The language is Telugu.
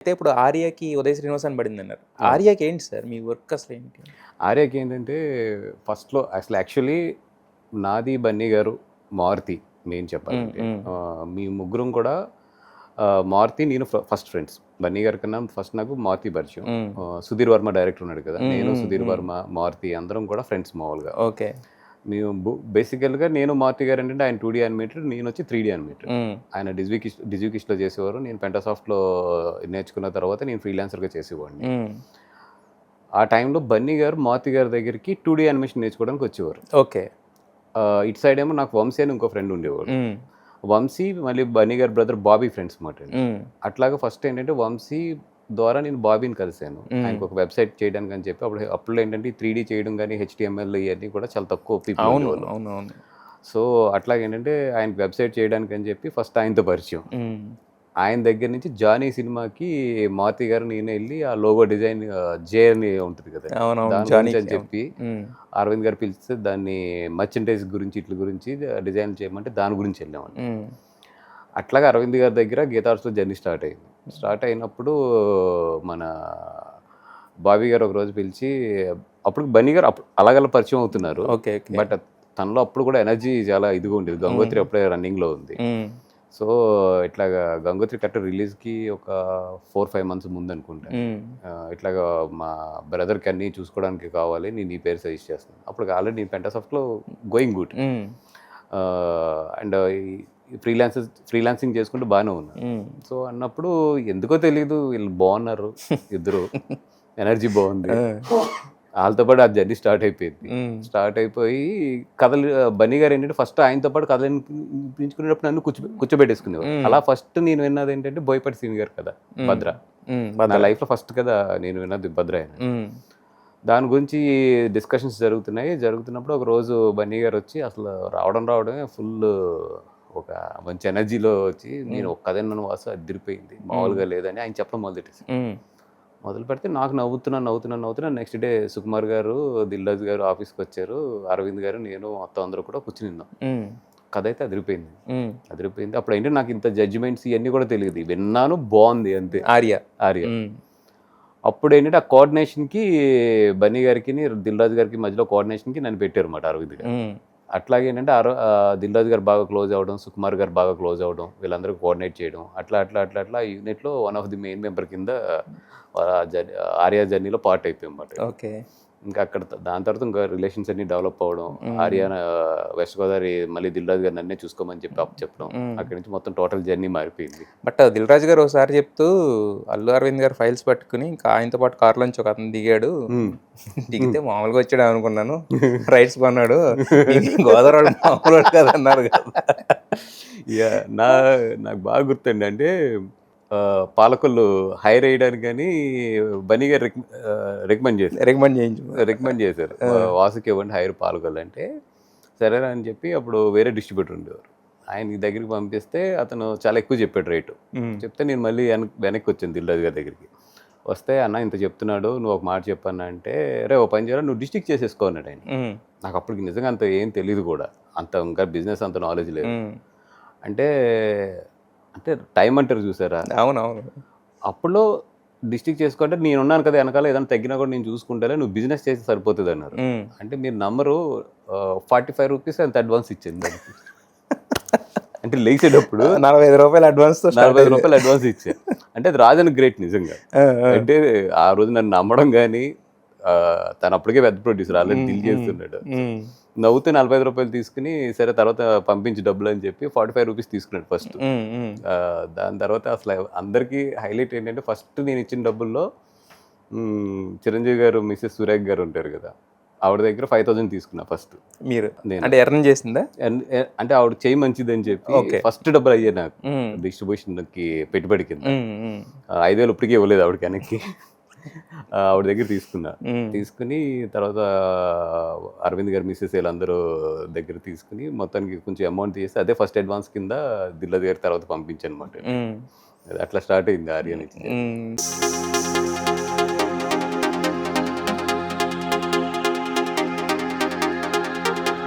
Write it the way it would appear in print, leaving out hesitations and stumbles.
అయితే ఇప్పుడు 'ఆర్యకి' 'ఉదయ్ శ్రీనివాస్' అని పడిందన్నారు. 'ఆర్యకి' ఏంటి సార్ మీ వర్క్ అసలేంటి? ఆర్యకి ఏంటంటే ఫస్ట్‌లో యాక్చువల్లీ నాది, బన్నీ గారు, మారుతి మెయిన్ చెప్పాలంటే. మీ ముగ్గురం కూడా మారుతి, నేను ఫస్ట్ ఫ్రెండ్స్. బన్నీ గారి కన్నా ఫస్ట్ నాకు మారుతి పరిచయం. సుధీర్ వర్మ డైరెక్టర్ ఉన్నాడు కదా! నేను, సుధీర్ వర్మ, మారుతి అందరం కూడా ఫ్రెండ్స్ మామూలుగా. ఓకే. మేము బేసికల్‌గా నేను మారుతి గారు ఏంటంటే ఆయన 2డీ యానిమేటర్, నేను వచ్చి 3డీ యానిమేటర్. ఆయన డిజ్వికిష్‌లో చేసేవారు. నేను పెంటాసాఫ్ట్‌లో నేర్చుకున్న తర్వాత నేను ఫ్రీలాన్సర్‌గా చేసేవాడిని. ఆ టైంలో బన్నీ గారు మారుతి గారి దగ్గరికి 2డీ యానిమేషన్ నేర్చుకోవడానికి వచ్చేవారు. ఓకే. ఇటు సైడ్ ఏమో నాకు వంశీ అని ఇంకో ఫ్రెండ్ ఉండేవాడు. వంశీ మళ్ళీ బన్నీ గారి బ్రదర్ బాబీ ఫ్రెండ్స్ మాట. అట్లాగా ఫస్ట్ ఏంటంటే వంశీ ద్వారా నేను బాబీని కలిశాను. ఆయనకు ఒక వెబ్సైట్ చేయడానికి అని చెప్పి అప్పుడు ఏంటంటే 3డీ చేయడం కానీ హెచ్టిఎంఎల్ ఇవన్నీ కూడా చాలా తక్కువ పీపుల్ ఉండేవాళ్ళు. అవునవును. సో అట్లాగేంటంటే ఆయనకు వెబ్సైట్ చేయడానికి అని చెప్పి ఫస్ట్ ఆయనతో పరిచయం. ఆయన దగ్గర నుంచి జానీ సినిమాకి మారుతి గారు నేనే వెళ్ళి ఆ లోగో డిజైన్ జే అని ఉంటుంది కదా, దాని గురించి అని చెప్పి అరవింద్ గారు పిలిస్తే దాన్ని మర్చెంటైజ్ గురించి ఇట్ల గురించి డిజైన్ చేయమంటే దాని గురించి వెళ్ళామండి. అట్లాగా అరవింద్ గారి దగ్గర గీతార్స్లో జర్నీ స్టార్ట్ అయింది. స్టార్ట్ అయినప్పుడు మన బాబీ గారు ఒక రోజు పిలిచి, అప్పుడు బన్నీ గారు అలాగలా పరిచయం అవుతున్నారు. బట్ తనలో అప్పుడు కూడా ఎనర్జీ చాలా ఇదిగా ఉండేది. గంగోత్రి అప్పుడే రన్నింగ్లో ఉంది. సో ఇట్లాగా గంగోత్రి కరెక్ట్ రిలీజ్కి ఒక 4-5 months ముందు అనుకుంటా. ఇట్లాగా మా బ్రదర్కి అన్నీ చూసుకోవడానికి కావాలి, నేను ఈ పేరు సజెస్ట్ చేస్తాను. అప్పుడు ఆల్రెడీ నేను పెంటాసాఫ్ట్లో గోయింగ్ గుడ్ అండ్ ఫ్రీలాన్సింగ్ చేసుకుంటూ బాగానే ఉన్నాను. సో అన్నప్పుడు ఎందుకో తెలీదు వీళ్ళు బాగున్నారు ఇద్దరు, ఎనర్జీ బాగుంది. వాళ్ళతో పాటు ఆ జర్నీ స్టార్ట్ అయిపోయింది. స్టార్ట్ అయిపోయి కథలు బన్నీ గారు ఏంటంటే ఫస్ట్ ఆయనతో పాటు కథలు వినిపించుకునేటప్పుడు నన్ను కూర్చోబెట్టేసుకునేవారు. అలా ఫస్ట్ నేను విన్నది ఏంటంటే బోయపాటి సీన్ గారు కదా, భద్ర. నా లైఫ్లో ఫస్ట్ కదా నేను విన్నది భద్ర ఆయన. దాని గురించి డిస్కషన్స్ జరుగుతున్నప్పుడు ఒక రోజు బన్నీ గారు వచ్చి అసలు రావడమే ఫుల్ ఒక మంచి ఎనర్జీలో వచ్చి, నేను ఒక కథ విన్నాను వాసు, అదిరిపోయింది, మామూలుగా లేదని ఆయన చెప్పడం మొదలు పెడితే నాకు నవ్వుతున్నాను. నెక్స్ట్ డే సుకుమార్ గారు, దిల్ రాజు గారు ఆఫీస్కి వచ్చారు. అరవింద్ గారు, నేను మొత్తం అందరూ కూడా కూర్చుని విన్నాం. కథ అయితే అదిరిపోయింది. అప్పుడు ఏంటంటే నాకు ఇంత జడ్జిమెంట్స్ ఇవన్నీ కూడా తెలియదు, విన్నాను బాగుంది అంతే. ఆర్య అప్పుడు ఏంటంటే ఆ కోఆర్డినేషన్కి బన్నీ గారికి, దిల్ రాజు గారికి మధ్యలో కోఆర్డినేషన్కి నన్ను పెట్టారు అన్నమాట అరవింద్ గారు. అట్లాగే ఏంటంటే దిల్ రాజు గారు బాగా క్లోజ్ అవ్వడం, సుకుమార్ గారు బాగా క్లోజ్ అవ్వడం, వీళ్ళందరూ కోఆర్డినేట్ చేయడం, అట్లా యూనిట్లో one of the main member కింద ఆర్య జర్నీలో పార్ట్ అయిపోయాం అన్నమాట. ఓకే. ఇంకా అక్కడ దాని తర్వాత ఇంకా రిలేషన్స్ అన్ని డెవలప్ అవ్వడం, ఆర్య వెస్ట్ గోదావరి మళ్ళీ దిల్ రాజు గారు నన్నే చూసుకోమని చెప్పి చెప్పడం, అక్కడి నుంచి మొత్తం టోటల్ జర్నీ మారిపోయింది. బట్ దిల్ రాజు గారు ఒకసారి చెప్తూ అల్లు అరవింద్ గారు ఫైల్స్ పట్టుకుని ఇంకా ఆయనతో పాటు కార్లోంచి ఒక అతను దిగాడు, దిగితే మామూలుగా వచ్చాడు అనుకున్నాను, రైట్స్ కొన్నాడు, గోదావరి మామూలు కదా అన్నారు కదా. నాకు బాగా గుర్తండి. అంటే పాలకొల్లు హైర్ వేయడానికి కానీ బన్నీ గారు రికమెండ్ చేశారు, వాసుకి ఇవ్వండి హైర్ పాలకొల్లు అంటే, సరేనా అని చెప్పి అప్పుడు వేరే డిస్ట్రిబ్యూటర్ ఉండేవారు, ఆయన దగ్గరికి పంపిస్తే అతను చాలా ఎక్కువ చెప్పాడు రేటు. చెప్తే నేను మళ్ళీ వెనక్కి వచ్చాను దిల్ రాజు గారి దగ్గరికి. వస్తే అన్న ఇంత చెప్తున్నాడు, నువ్వు ఒక మాట చెప్పన్నా అంటే, రే ఓ పని చేయాలి, నువ్వు డిస్ట్రిక్ట్ చేసేసుకో అన్నాడు ఆయన. నాకు అప్పటికి నిజంగా అంత ఏం తెలియదు కూడా, ఇంకా బిజినెస్ అంత నాలెడ్జ్ లేదు. అంటే టైం అంటారు చూసారా. అవునవును. అప్పుడు డిస్ట్రిక్ట్ చేసుకుంటే నేనున్నాను కదా వెనకాల, ఏదైనా తగ్గినా కూడా నేను చూసుకుంటా, నువ్వు బిజినెస్ చేసి సరిపోతుంది అన్నారు. అంటే మీరు నంబరు 45 రూపీస్ అంత అడ్వాన్స్ ఇచ్చింది దానికి. అంటే లేచేటప్పుడు 45 రూపాయలు అడ్వాన్స్ ఇచ్చా. అంటే అది రాజన్ గ్రేట్ నిజంగా. అంటే ఆ రోజు నన్ను నమ్మడం కానీ, తను అప్పటికే పెద్ద ప్రొడ్యూసర్, ఆల్రెడీ డీల్ చేస్తున్నాడు. నవ్వుతూ 45 రూపాయలు తీసుకుని, సరే తర్వాత పంపించి డబ్బులు అని చెప్పి 45 రూపీస్ తీసుకున్నాడు ఫస్ట్. దాని తర్వాత అసలు అందరికీ హైలైట్ ఏంటంటే, ఫస్ట్ నేను ఇచ్చిన డబ్బుల్లో చిరంజీవి గారు మిస్సెస్ సురేఖ్ గారు ఉంటారు కదా, ఆవిడ దగ్గర 5000 తీసుకున్నా ఫస్ట్. మీరు అంటే ఎర్న్ చేసిందా? అంటే ఆవిడ చేయి మంచిది అని చెప్పి ఫస్ట్ డబ్బులు అయ్యాయి నాకు డిస్ట్రిబ్యూషన్కి పెట్టుబడి కింద. 5000 ఇప్పటికీ ఇవ్వలేదు ఆవిడకి వెనక్కి. ఆవిడ దగ్గర తీసుకుని తర్వాత అరవింద్ గారు మిస్సెస్ వీళ్ళందరూ దగ్గర తీసుకుని మొత్తానికి కొంచెం అమౌంట్ తీసి అదే ఫస్ట్ అడ్వాన్స్ కింద దిల్ రాజు గారి తర్వాత పంపించాను అనమాట. అట్లా స్టార్ట్ అయింది ఆర్య నుంచి.